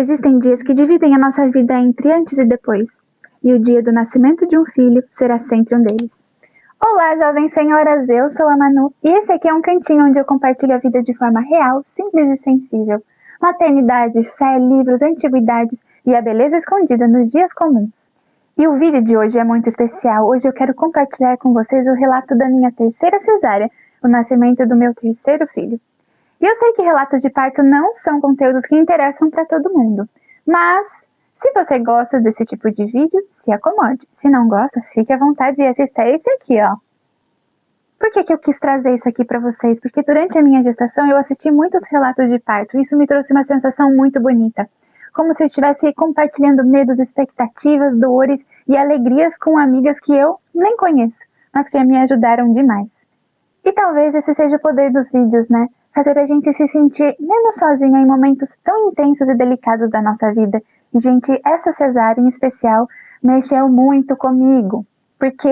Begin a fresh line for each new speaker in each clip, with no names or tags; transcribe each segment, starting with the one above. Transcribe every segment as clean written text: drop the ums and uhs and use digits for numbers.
Existem dias que dividem a nossa vida entre antes e depois, e o dia do nascimento de um filho será sempre um deles. Olá, jovens senhoras, eu sou a Manu, e esse aqui é um cantinho onde eu compartilho a vida de forma real, simples e sensível. Maternidade, fé, livros, antiguidades e a beleza escondida nos dias comuns. E o vídeo de hoje é muito especial. Hoje eu quero compartilhar com vocês o relato da minha terceira cesárea, o nascimento do meu terceiro filho. E eu sei que relatos de parto não são conteúdos que interessam para todo mundo, mas se você gosta desse tipo de vídeo, se acomode. Se não gosta, fique à vontade e assista esse aqui, ó. Por que eu quis trazer isso aqui para vocês? Porque durante a minha gestação eu assisti muitos relatos de parto e isso me trouxe uma sensação muito bonita. Como se eu estivesse compartilhando medos, expectativas, dores e alegrias com amigas que eu nem conheço, mas que me ajudaram demais. E talvez esse seja o poder dos vídeos, né? Fazer a gente se sentir menos sozinha em momentos tão intensos e delicados da nossa vida. E, gente, essa cesárea em especial mexeu muito comigo, porque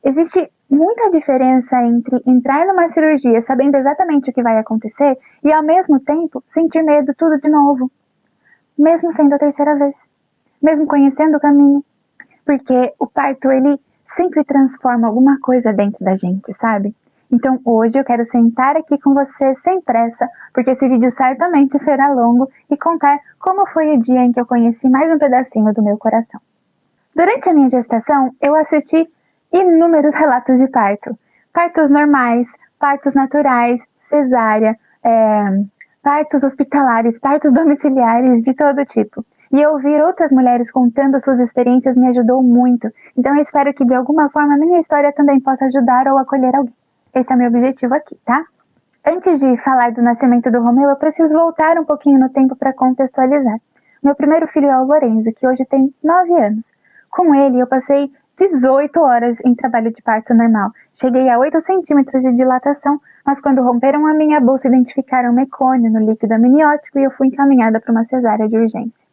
existe muita diferença entre entrar numa cirurgia sabendo exatamente o que vai acontecer e, ao mesmo tempo, sentir medo tudo de novo. Mesmo sendo a terceira vez. Mesmo conhecendo o caminho. Porque o parto, ele sempre transforma alguma coisa dentro da gente, sabe? Então hoje eu quero sentar aqui com você sem pressa, porque esse vídeo certamente será longo, e contar como foi o dia em que eu conheci mais um pedacinho do meu coração. Durante a minha gestação, eu assisti inúmeros relatos de parto. Partos normais, partos naturais, cesárea, partos hospitalares, partos domiciliares, de todo tipo. E ouvir outras mulheres contando suas experiências me ajudou muito. Então eu espero que de alguma forma a minha história também possa ajudar ou acolher alguém. Esse é o meu objetivo aqui, tá? Antes de falar do nascimento do Romeu, eu preciso voltar um pouquinho no tempo para contextualizar. Meu primeiro filho é o Lorenzo, que hoje tem 9 anos. Com ele, eu passei 18 horas em trabalho de parto normal. Cheguei a 8 centímetros de dilatação, mas quando romperam a minha bolsa, identificaram mecônio no líquido amniótico e eu fui encaminhada para uma cesárea de urgência.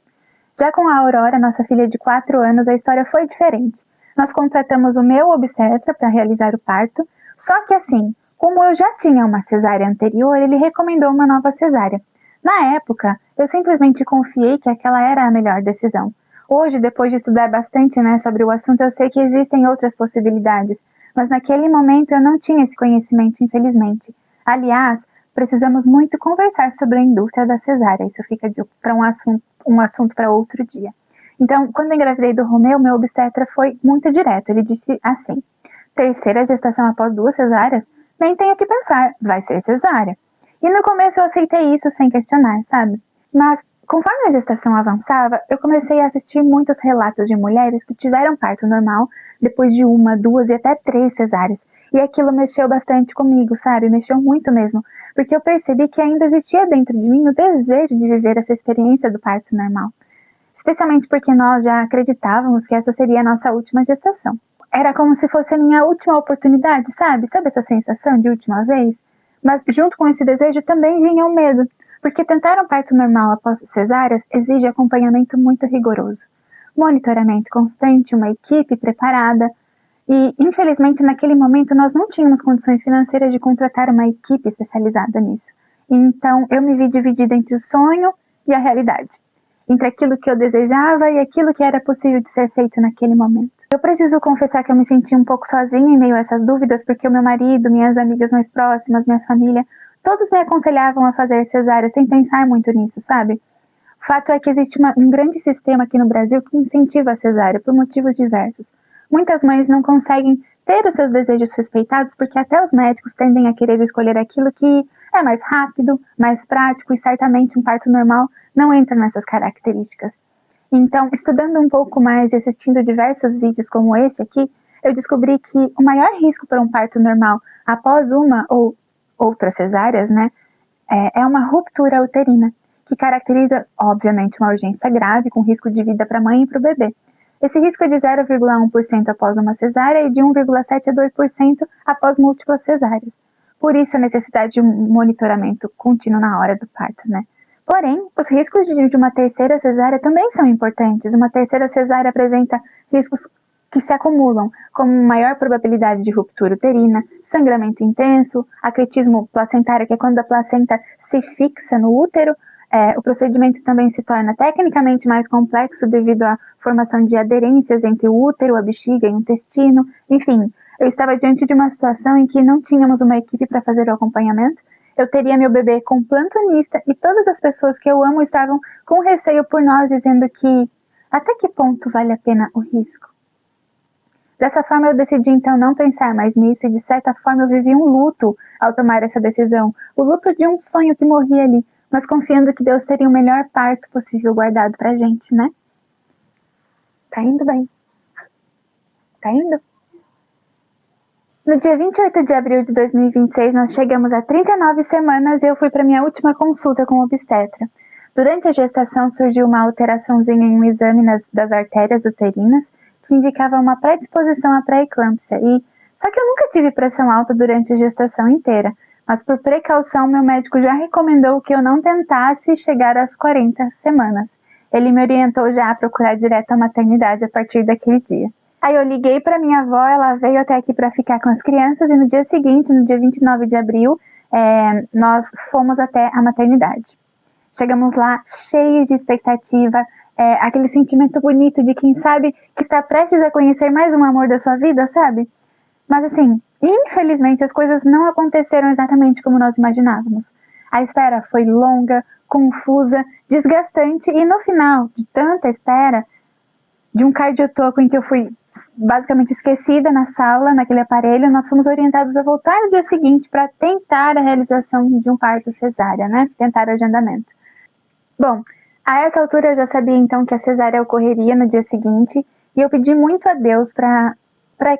Já com a Aurora, nossa filha de 4 anos, a história foi diferente. Nós contratamos o meu obstetra para realizar o parto, só que assim, como eu já tinha uma cesárea anterior, ele recomendou uma nova cesárea. Na época, eu simplesmente confiei que aquela era a melhor decisão. Hoje, depois de estudar bastante, sobre o assunto, eu sei que existem outras possibilidades, mas naquele momento eu não tinha esse conhecimento, infelizmente. Aliás, precisamos muito conversar sobre a indústria da cesárea, isso fica para um assunto para outro dia. Então, quando eu engravidei do Romeu, meu obstetra foi muito direto, ele disse assim: terceira gestação após 2 cesáreas? Nem tenho o que pensar, vai ser cesárea. E no começo eu aceitei isso sem questionar, sabe? Mas, conforme a gestação avançava, eu comecei a assistir muitos relatos de mulheres que tiveram parto normal depois de 1, 2 e até 3 cesáreas. E aquilo mexeu bastante comigo, sabe? Mexeu muito mesmo. Porque eu percebi que ainda existia dentro de mim o desejo de viver essa experiência do parto normal. Especialmente porque nós já acreditávamos que essa seria a nossa última gestação. Era como se fosse a minha última oportunidade, sabe? Sabe essa sensação de última vez? Mas junto com esse desejo também vinha o medo, porque tentar um parto normal após cesáreas exige acompanhamento muito rigoroso. Monitoramento constante, uma equipe preparada. E, infelizmente, naquele momento nós não tínhamos condições financeiras de contratar uma equipe especializada nisso. Então, eu me vi dividida entre o sonho e a realidade. Entre aquilo que eu desejava e aquilo que era possível de ser feito naquele momento. Eu preciso confessar que eu me senti um pouco sozinha em meio a essas dúvidas, porque o meu marido, minhas amigas mais próximas, minha família, todos me aconselhavam a fazer cesárea sem pensar muito nisso, sabe? O fato é que existe um grande sistema aqui no Brasil que incentiva a cesárea por motivos diversos. Muitas mães não conseguem ter os seus desejos respeitados porque até os médicos tendem a querer escolher aquilo que é mais rápido, mais prático, e certamente um parto normal não entra nessas características. Então, estudando um pouco mais e assistindo diversos vídeos como este aqui, eu descobri que o maior risco para um parto normal após uma ou outras cesáreas, é uma ruptura uterina, que caracteriza, obviamente, uma urgência grave com risco de vida para a mãe e para o bebê. Esse risco é de 0,1% após uma cesárea e de 1,7% a 2% após múltiplas cesáreas. Por isso, a necessidade de um monitoramento contínuo na hora do parto, Porém, os riscos de uma terceira cesárea também são importantes. Uma terceira cesárea apresenta riscos que se acumulam, como maior probabilidade de ruptura uterina, sangramento intenso, acretismo placentário, que é quando a placenta se fixa no útero, O procedimento também se torna tecnicamente mais complexo devido à formação de aderências entre o útero, a bexiga e o intestino. Enfim, eu estava diante de uma situação em que não tínhamos uma equipe para fazer o acompanhamento. Eu teria meu bebê com plantonista e todas as pessoas que eu amo estavam com receio por nós, dizendo que até que ponto vale a pena o risco. Dessa forma, eu decidi então não pensar mais nisso e, de certa forma, eu vivi um luto ao tomar essa decisão. O luto de um sonho que morria ali, mas confiando que Deus teria o melhor parto possível guardado pra gente, né? Tá indo bem. Tá indo? No dia 28 de abril de 2026, nós chegamos a 39 semanas e eu fui para minha última consulta com o obstetra. Durante a gestação surgiu uma alteraçãozinha em um exame das artérias uterinas que indicava uma predisposição à pré-eclâmpsia. Só que eu nunca tive pressão alta durante a gestação inteira, mas por precaução meu médico já recomendou que eu não tentasse chegar às 40 semanas. Ele me orientou já a procurar direto a maternidade a partir daquele dia. Aí eu liguei para minha avó, ela veio até aqui para ficar com as crianças e no dia seguinte, no dia 29 de abril, nós fomos até a maternidade. Chegamos lá cheios de expectativa, aquele sentimento bonito de quem sabe que está prestes a conhecer mais um amor da sua vida, sabe? Mas assim, infelizmente as coisas não aconteceram exatamente como nós imaginávamos. A espera foi longa, confusa, desgastante e no final de tanta espera, de um cardiotoco em que eu fui basicamente esquecida na sala, naquele aparelho, nós fomos orientados a voltar no dia seguinte para tentar a realização de um parto cesárea, né? Tentar o agendamento. Bom, a essa altura eu já sabia então que a cesárea ocorreria no dia seguinte e eu pedi muito a Deus para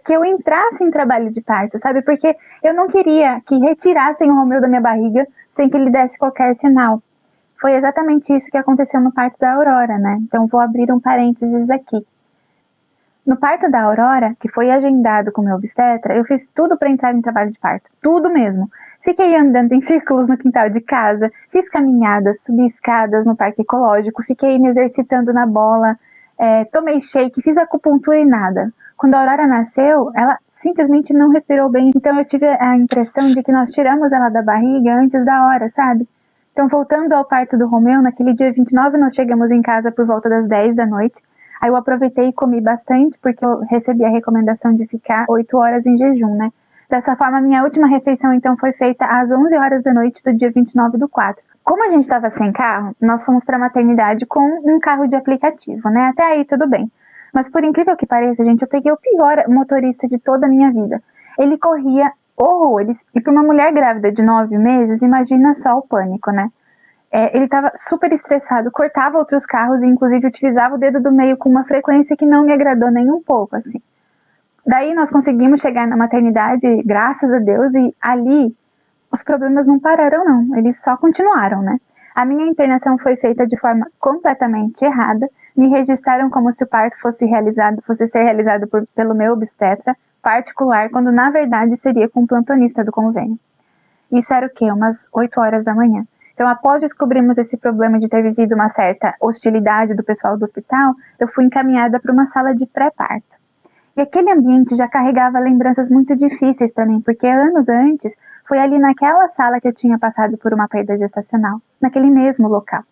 que eu entrasse em trabalho de parto, sabe? Porque eu não queria que retirassem o Romeu da minha barriga sem que ele desse qualquer sinal. Foi exatamente isso que aconteceu no parto da Aurora, né? Então vou abrir um parênteses aqui. No parto da Aurora, que foi agendado com o meu obstetra, eu fiz tudo para entrar em trabalho de parto. Tudo mesmo. Fiquei andando em círculos no quintal de casa, fiz caminhadas, subi escadas no parque ecológico, fiquei me exercitando na bola, tomei shake, fiz acupuntura e nada. Quando a Aurora nasceu, ela simplesmente não respirou bem, então eu tive a impressão de que nós tiramos ela da barriga antes da hora, sabe? Então, voltando ao parto do Romeu, naquele dia 29 nós chegamos em casa por volta das 10 da noite. Aí eu aproveitei e comi bastante, porque eu recebi a recomendação de ficar 8 horas em jejum, né? Dessa forma, minha última refeição, então, foi feita às 11 horas da noite do dia 29 do 4. Como a gente estava sem carro, nós fomos para a maternidade com um carro de aplicativo, né? Até aí tudo bem. Mas por incrível que pareça, gente, eu peguei o pior motorista de toda a minha vida. Ele corria horrores. E para uma mulher grávida de 9 meses, imagina só o pânico, né? Ele estava super estressado, cortava outros carros e inclusive utilizava o dedo do meio com uma frequência que não me agradou nem um pouco, assim. Daí nós conseguimos chegar na maternidade, graças a Deus, e ali os problemas não pararam não, eles só continuaram, né? A minha internação foi feita de forma completamente errada, me registraram como se o parto fosse ser realizado pelo meu obstetra particular, quando na verdade seria com um plantonista do convênio. Isso era o quê? Umas 8 horas da manhã. Então, após descobrirmos esse problema de ter vivido uma certa hostilidade do pessoal do hospital, eu fui encaminhada para uma sala de pré-parto. E aquele ambiente já carregava lembranças muito difíceis para mim, porque anos antes, foi ali naquela sala que eu tinha passado por uma perda gestacional, naquele mesmo local.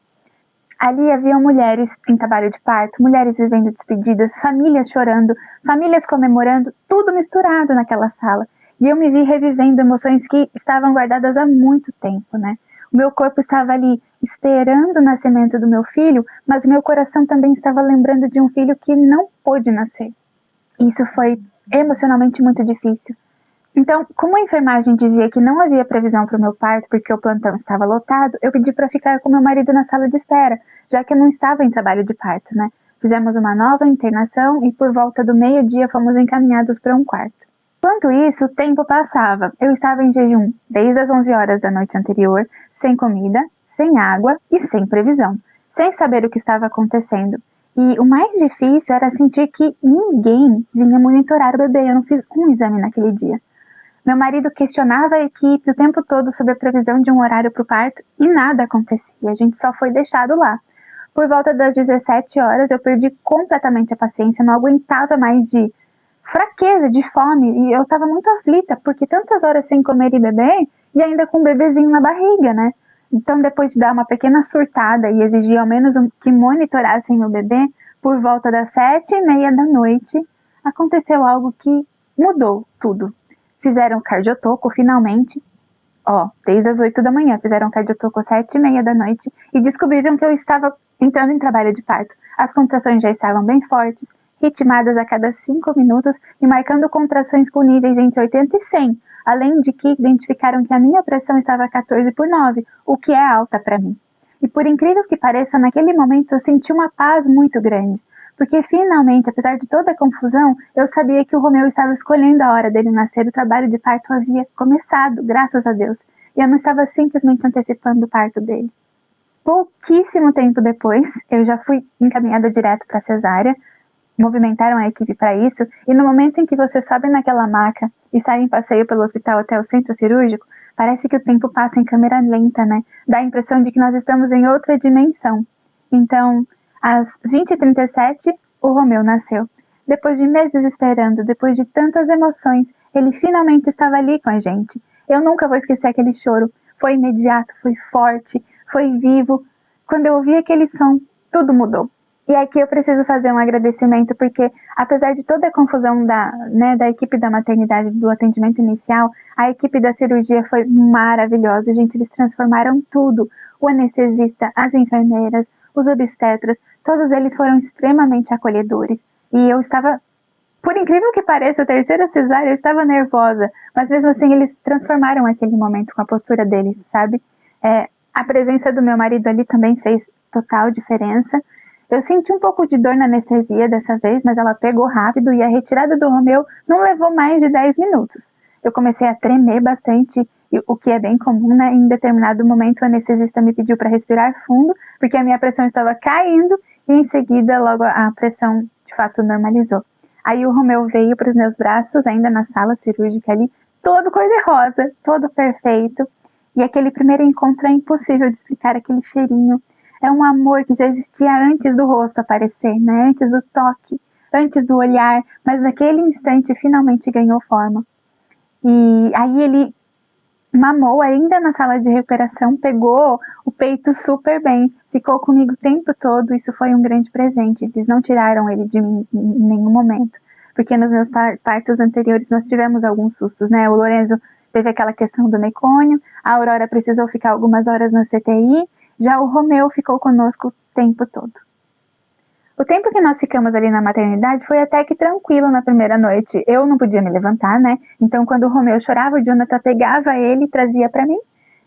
Ali haviam mulheres em trabalho de parto, mulheres vivendo despedidas, famílias chorando, famílias comemorando, tudo misturado naquela sala. E eu me vi revivendo emoções que estavam guardadas há muito tempo, né? O meu corpo estava ali esperando o nascimento do meu filho, mas o meu coração também estava lembrando de um filho que não pôde nascer. Isso foi emocionalmente muito difícil. Então, como a enfermagem dizia que não havia previsão para o meu parto porque o plantão estava lotado, eu pedi para ficar com meu marido na sala de espera, já que eu não estava em trabalho de parto, né? Fizemos uma nova internação e por volta do meio-dia fomos encaminhados para um quarto. Enquanto isso, o tempo passava. Eu estava em jejum desde as 11 horas da noite anterior, sem comida, sem água e sem previsão, sem saber o que estava acontecendo. E o mais difícil era sentir que ninguém vinha monitorar o bebê. Eu não fiz um exame naquele dia. Meu marido questionava a equipe o tempo todo sobre a previsão de um horário para o parto e nada acontecia. A gente só foi deixado lá. Por volta das 17 horas, eu perdi completamente a paciência, não aguentava mais de fraqueza, de fome, e eu estava muito aflita, porque tantas horas sem comer e beber, e ainda com um bebezinho na barriga, né? Então, depois de dar uma pequena surtada e exigir ao menos que monitorassem o bebê, por volta das 7h30 da noite, aconteceu algo que mudou tudo. Fizeram cardiotoco finalmente, desde as 8 da manhã, fizeram cardiotoco às 7h30 da noite e descobriram que eu estava entrando em trabalho de parto. As contrações já estavam bem fortes, ritmadas a cada 5 minutos e marcando contrações com níveis entre 80 e 100, além de que identificaram que a minha pressão estava 14/9, o que é alta para mim. E por incrível que pareça, naquele momento eu senti uma paz muito grande, porque finalmente, apesar de toda a confusão, eu sabia que o Romeu estava escolhendo a hora dele nascer, o trabalho de parto havia começado, graças a Deus, e eu não estava simplesmente antecipando o parto dele. Pouquíssimo tempo depois, eu já fui encaminhada direto para a cesárea, movimentaram a equipe para isso, e no momento em que você sobe naquela maca e sai em passeio pelo hospital até o centro cirúrgico, parece que o tempo passa em câmera lenta, né? Dá a impressão de que nós estamos em outra dimensão. Então, às 20h37, o Romeu nasceu. Depois de meses esperando, depois de tantas emoções, ele finalmente estava ali com a gente. Eu nunca vou esquecer aquele choro. Foi imediato, foi forte, foi vivo. Quando eu ouvi aquele som, tudo mudou. E aqui eu preciso fazer um agradecimento, porque apesar de toda a confusão da equipe da maternidade, do atendimento inicial, a equipe da cirurgia foi maravilhosa, gente, eles transformaram tudo. O anestesista, as enfermeiras, os obstetras, todos eles foram extremamente acolhedores. E eu estava, por incrível que pareça, a terceira cesárea, eu estava nervosa, mas mesmo assim eles transformaram aquele momento com a postura deles, sabe? A presença do meu marido ali também fez total diferença. Eu senti um pouco de dor na anestesia dessa vez, mas ela pegou rápido e a retirada do Romeu não levou mais de 10 minutos. Eu comecei a tremer bastante, o que é bem comum, né? Em determinado momento o anestesista me pediu para respirar fundo, porque a minha pressão estava caindo e em seguida logo a pressão de fato normalizou. Aí o Romeu veio para os meus braços, ainda na sala cirúrgica ali, todo cor-de-rosa, todo perfeito. E aquele primeiro encontro é impossível de explicar, aquele cheirinho. É um amor que já existia antes do rosto aparecer, né? Antes do toque, antes do olhar, mas naquele instante finalmente ganhou forma. E aí ele mamou ainda na sala de recuperação, pegou o peito super bem, ficou comigo o tempo todo, isso foi um grande presente. Eles não tiraram ele de mim em nenhum momento, porque nos meus partos anteriores nós tivemos alguns sustos, né? O Lorenzo teve aquela questão do mecônio, a Aurora precisou ficar algumas horas na CTI, já o Romeu ficou conosco o tempo todo. O tempo que nós ficamos ali na maternidade foi até que tranquilo na primeira noite. Eu não podia me levantar, né? Então, quando o Romeu chorava, o Jonathan pegava ele e trazia para mim.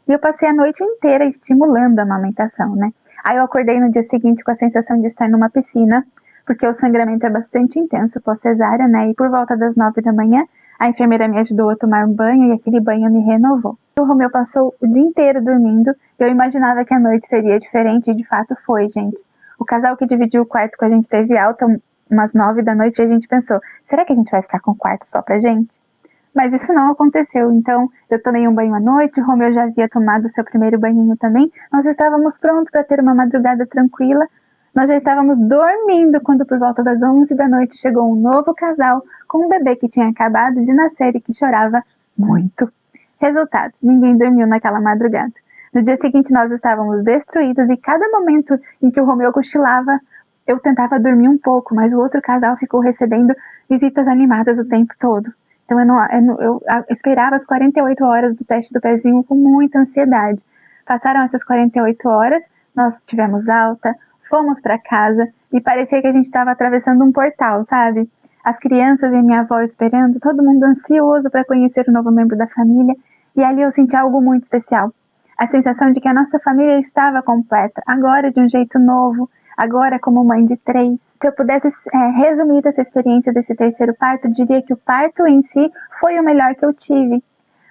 E eu passei a noite inteira estimulando a amamentação, né? Aí eu acordei no dia seguinte com a sensação de estar numa piscina, porque o sangramento é bastante intenso pós-cesárea, né? E por volta das 9 da manhã, a enfermeira me ajudou a tomar um banho e aquele banho me renovou. O Romeu passou o dia inteiro dormindo. Eu imaginava que a noite seria diferente e de fato foi, gente. O casal que dividiu o quarto com a gente teve alta umas 9 da noite e a gente pensou, será que a gente vai ficar com o quarto só pra gente? Mas isso não aconteceu, então eu tomei um banho à noite, o Romeu já havia tomado seu primeiro banhinho também, nós estávamos prontos para ter uma madrugada tranquila, nós já estávamos dormindo quando por volta das 11 da noite chegou um novo casal com um bebê que tinha acabado de nascer e que chorava muito. Resultado, ninguém dormiu naquela madrugada. No dia seguinte nós estávamos destruídos e cada momento em que o Romeu cochilava, eu tentava dormir um pouco, mas o outro casal ficou recebendo visitas animadas o tempo todo. Então eu esperava as 48 horas do teste do pezinho com muita ansiedade. Passaram essas 48 horas, nós tivemos alta, fomos para casa e parecia que a gente estava atravessando um portal, sabe? As crianças e minha avó esperando, todo mundo ansioso para conhecer o novo membro da família, e ali eu senti algo muito especial. A sensação de que a nossa família estava completa, agora de um jeito novo, agora como mãe de 3. Se eu pudesse resumir essa experiência desse terceiro parto, eu diria que o parto em si foi o melhor que eu tive,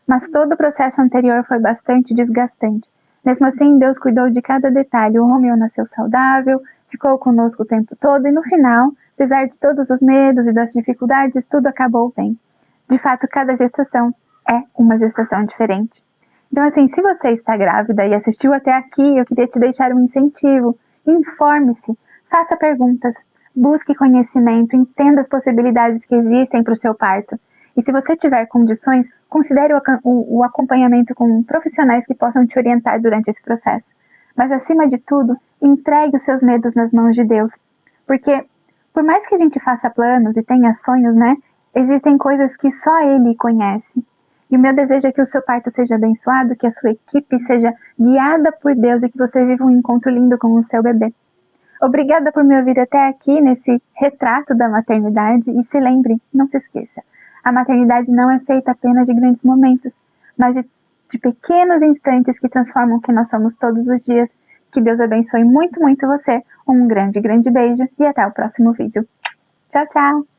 mas todo o processo anterior foi bastante desgastante. Mesmo assim, Deus cuidou de cada detalhe. O Romeu nasceu saudável, ficou conosco o tempo todo e no final, apesar de todos os medos e das dificuldades, tudo acabou bem. De fato, cada gestação é uma gestação diferente. Então, assim, se você está grávida e assistiu até aqui, eu queria te deixar um incentivo. Informe-se, faça perguntas, busque conhecimento, entenda as possibilidades que existem para o seu parto. E se você tiver condições, considere o acompanhamento com profissionais que possam te orientar durante esse processo. Mas, acima de tudo, entregue os seus medos nas mãos de Deus. Porque, por mais que a gente faça planos e tenha sonhos, né? Existem coisas que só Ele conhece. E o meu desejo é que o seu parto seja abençoado, que a sua equipe seja guiada por Deus e que você viva um encontro lindo com o seu bebê. Obrigada por me ouvir até aqui nesse retrato da maternidade e se lembre, não se esqueça, a maternidade não é feita apenas de grandes momentos, mas de pequenos instantes que transformam o que nós somos todos os dias. Que Deus abençoe muito, muito você. Um grande, grande beijo e até o próximo vídeo. Tchau, tchau!